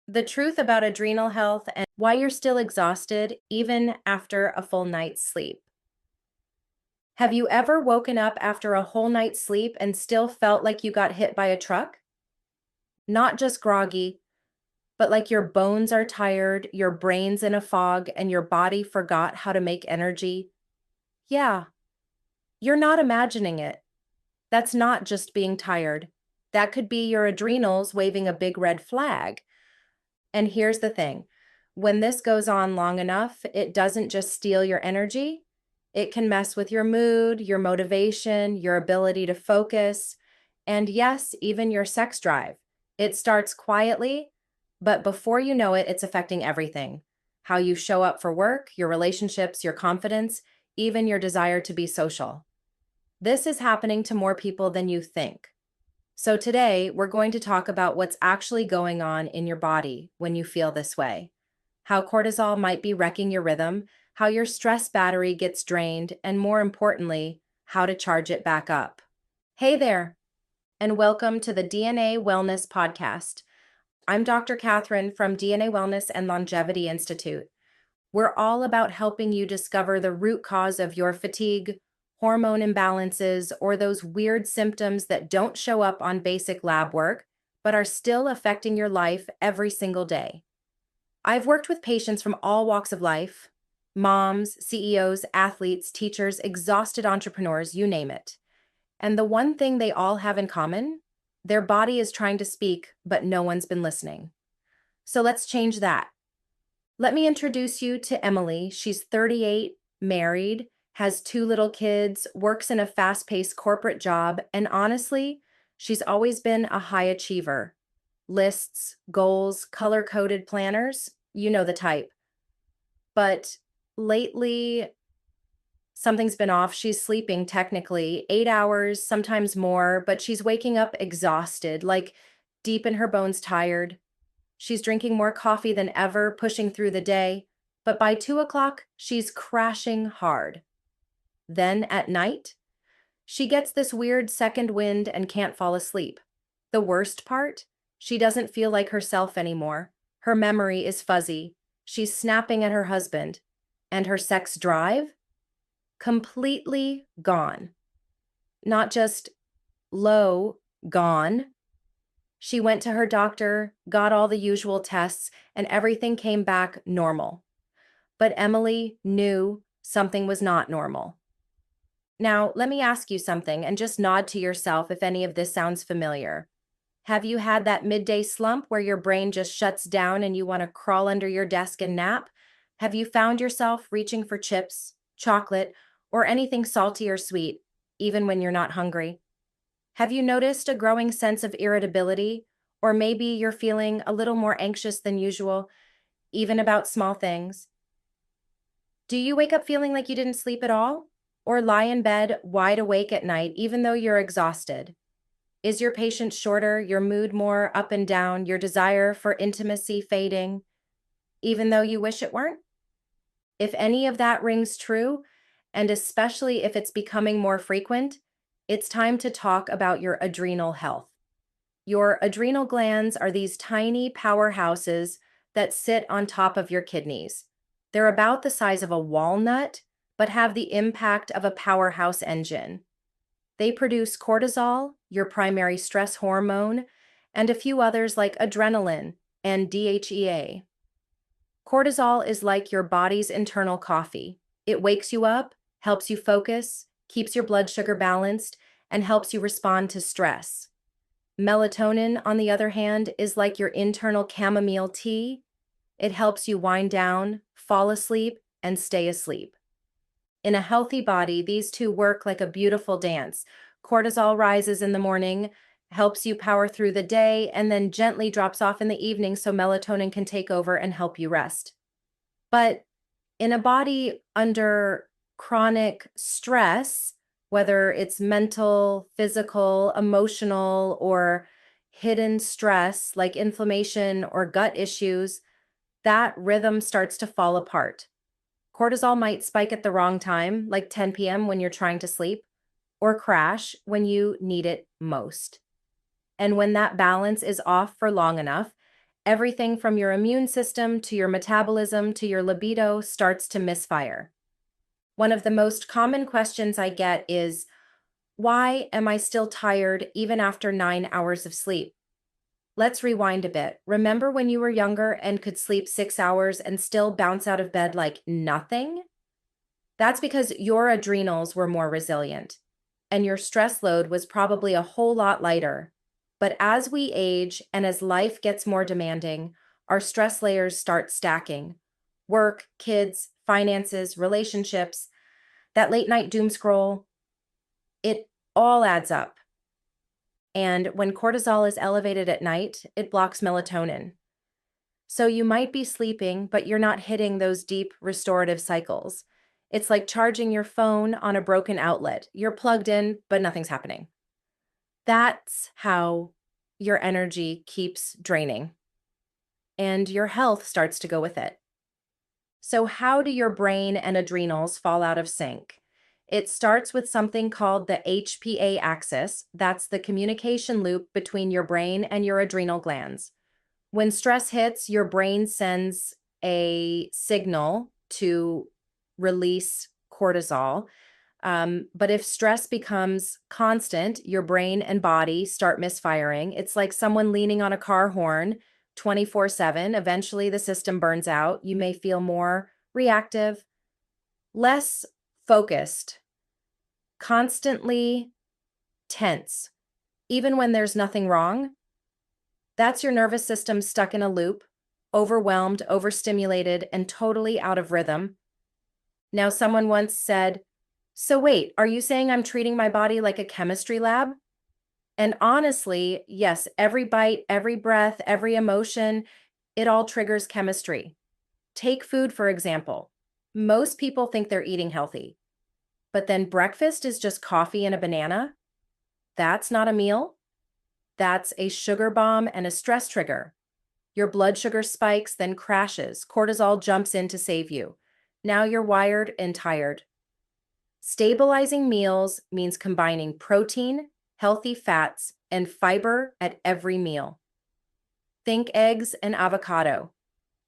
the truth about adrenal health and why you're still exhausted even after a full night's sleep. Have you ever woken up after a whole night's sleep and still felt like you got hit by a truck? Not just groggy, but like your bones are tired, your brain's in a fog, and your body forgot how to make energy? Yeah, you're not imagining it. That's not just being tired. That could be your adrenals waving a big red flag. And here's the thing, when this goes on long enough, it doesn't just steal your energy, it can mess with your mood, your motivation, your ability to focus, and yes, even your sex drive. It starts quietly, but before you know it, it's affecting everything: how you show up for work, your relationships, your confidence, even your desire to be social. This is happening to more people than you think. So, today we're going to talk about what's actually going on in your body when you feel this way, how cortisol might be wrecking your rhythm, how your stress battery gets drained, and more importantly, how to charge it back up. Hey there, and welcome to the DNA Wellness Podcast. I'm Dr. Catherine from DNA Wellness and Longevity Institute. We're all about helping you discover the root cause of your fatigue, hormone imbalances, or those weird symptoms that don't show up on basic lab work, but are still affecting your life every single day. I've worked with patients from all walks of life: moms, CEOs, athletes, teachers, exhausted entrepreneurs, you name it. And the one thing they all have in common: their body is trying to speak, but no one's been listening. So let's change that. Let me introduce you to Emily. She's 38, married, has two little kids, works in a fast paced corporate job, and honestly, she's always been a high achiever. Lists, goals, color coded planners, you know the type. But lately, something's been off. She's sleeping technically 8 hours, sometimes more, but she's waking up exhausted, like deep in her bones tired. She's drinking more coffee than ever, pushing through the day, but by 2 o'clock, she's crashing hard. Then at night, she gets this weird second wind and can't fall asleep. The worst part? She doesn't feel like herself anymore. Her memory is fuzzy. She's snapping at her husband. And her sex drive? Completely gone. Not just low, gone. She went to her doctor, got all the usual tests, and everything came back normal. But Emily knew something was not normal. Now, let me ask you something and just nod to yourself if any of this sounds familiar. Have you had that midday slump where your brain just shuts down and you want to crawl under your desk and nap? Have you found yourself reaching for chips, chocolate, or anything salty or sweet, even when you're not hungry? Have you noticed a growing sense of irritability? Or maybe you're feeling a little more anxious than usual, even about small things? Do you wake up feeling like you didn't sleep at all? Or lie in bed wide awake at night, even though you're exhausted? Is your patience shorter, your mood more up and down, your desire for intimacy fading, even though you wish it weren't? If any of that rings true, and especially if it's becoming more frequent, it's time to talk about your adrenal health. Your adrenal glands are these tiny powerhouses that sit on top of your kidneys. They're about the size of a walnut, but have the impact of a powerhouse engine. They produce cortisol, your primary stress hormone, and a few others like adrenaline and DHEA. Cortisol is like your body's internal coffee. It wakes you up, helps you focus, keeps your blood sugar balanced, and helps you respond to stress. Melatonin, on the other hand, is like your internal chamomile tea. It helps you wind down, fall asleep, and stay asleep. In a healthy body, these two work like a beautiful dance. Cortisol rises in the morning, helps you power through the day, and then gently drops off in the evening so melatonin can take over and help you rest. But in a body under chronic stress, whether it's mental, physical, emotional, or hidden stress like inflammation or gut issues, that rhythm starts to fall apart. Cortisol might spike at the wrong time, like 10 p.m. when you're trying to sleep, or crash when you need it most. And when that balance is off for long enough, Everything from your immune system to your metabolism to your libido starts to misfire. One of the most common questions I get is, why am I still tired even after 9 hours of sleep? Let's rewind a bit. Remember when you were younger and could sleep 6 hours and still bounce out of bed like nothing? That's because your adrenals were more resilient and your stress load was probably a whole lot lighter. But as we age and as life gets more demanding, our stress layers start stacking. Work, kids, finances, relationships, that late night doom scroll, it all adds up. And when cortisol is elevated at night, it blocks melatonin. So you might be sleeping, but you're not hitting those deep restorative cycles. It's like charging your phone on a broken outlet. You're plugged in, but nothing's happening. That's how your energy keeps draining and your health starts to go with it. So, how do your brain and adrenals fall out of sync? It starts with something called the HPA axis. That's the communication loop between your brain and your adrenal glands. When stress hits, your brain sends a signal to release cortisol. But if stress becomes constant, your brain and body start misfiring. It's like someone leaning on a car horn 24/7. Eventually, the system burns out. You may feel more reactive, less focused, constantly tense, even when there's nothing wrong. That's your nervous system stuck in a loop, overwhelmed, overstimulated, and totally out of rhythm. Now, someone once said, "So wait, are you saying I'm treating my body like a chemistry lab?" And honestly, yes, every bite, every breath, every emotion, it all triggers chemistry. Take food, for example. Most people think they're eating healthy, but then breakfast is just coffee and a banana. That's not a meal. That's a sugar bomb and a stress trigger. Your blood sugar spikes, then crashes. Cortisol jumps in to save you. Now you're wired and tired. Stabilizing meals means combining protein, healthy fats, and fiber at every meal. Think eggs and avocado.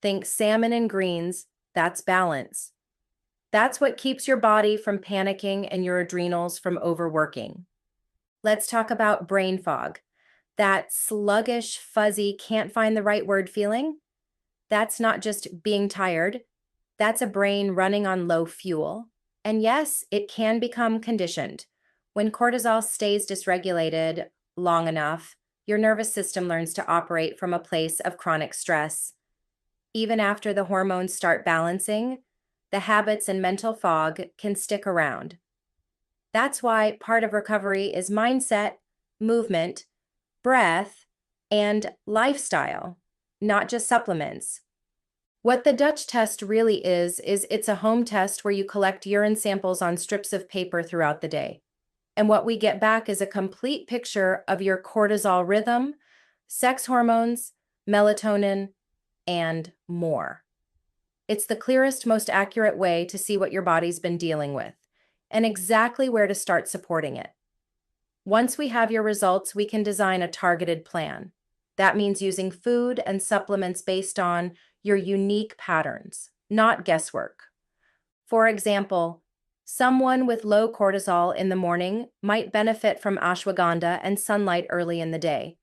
Think salmon and greens. That's balance. That's what keeps your body from panicking and your adrenals from overworking. Let's talk about brain fog. That sluggish, fuzzy, can't find the right word feeling. That's not just being tired. That's a brain running on low fuel. And yes, it can become conditioned. When cortisol stays dysregulated long enough, your nervous system learns to operate from a place of chronic stress. Even after the hormones start balancing, the habits and mental fog can stick around. That's why part of recovery is mindset, movement, breath, and lifestyle, not just supplements. What the Dutch test really is it's a home test where you collect urine samples on strips of paper throughout the day. And what we get back is a complete picture of your cortisol rhythm, sex hormones, melatonin, and more. It's the clearest, most accurate way to see what your body's been dealing with and exactly where to start supporting it. Once we have your results, we can design a targeted plan. That means using food and supplements based on your unique patterns, not guesswork. For example, someone with low cortisol in the morning might benefit from ashwagandha and sunlight early in the day.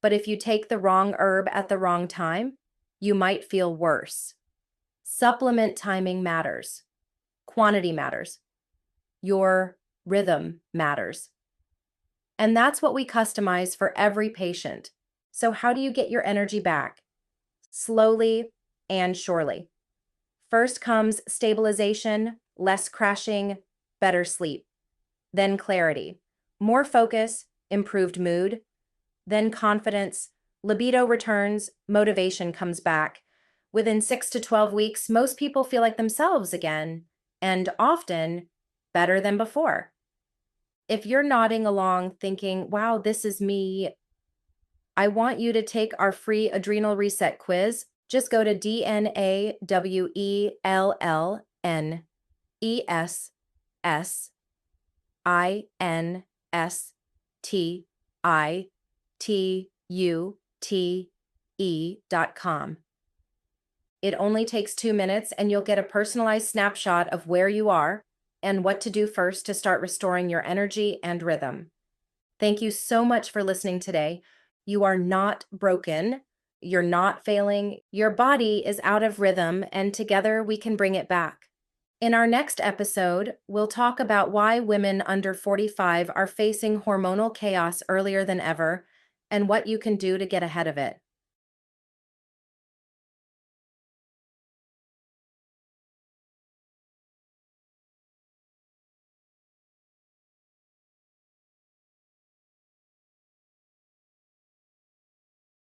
But if you take the wrong herb at the wrong time, you might feel worse. Supplement timing matters. Quantity matters. Your rhythm matters. And that's what we customize for every patient. So how do you get your energy back? Slowly and surely. First comes stabilization, less crashing, better sleep. Then clarity, more focus, improved mood. Then confidence, libido returns, motivation comes back. Within 6 to 12 weeks, most people feel like themselves again, and often better than before. If you're nodding along thinking, wow, this is me, I want you to take our free adrenal reset quiz. Just go to DNAWELLNESSINSTITUTE It only takes 2 minutes and you'll get a personalized snapshot of where you are and what to do first to start restoring your energy and rhythm. Thank you so much for listening today. You are not broken. You're not failing. Your body is out of rhythm, and together we can bring it back. In our next episode, we'll talk about why women under 45 are facing hormonal chaos earlier than ever and what you can do to get ahead of it.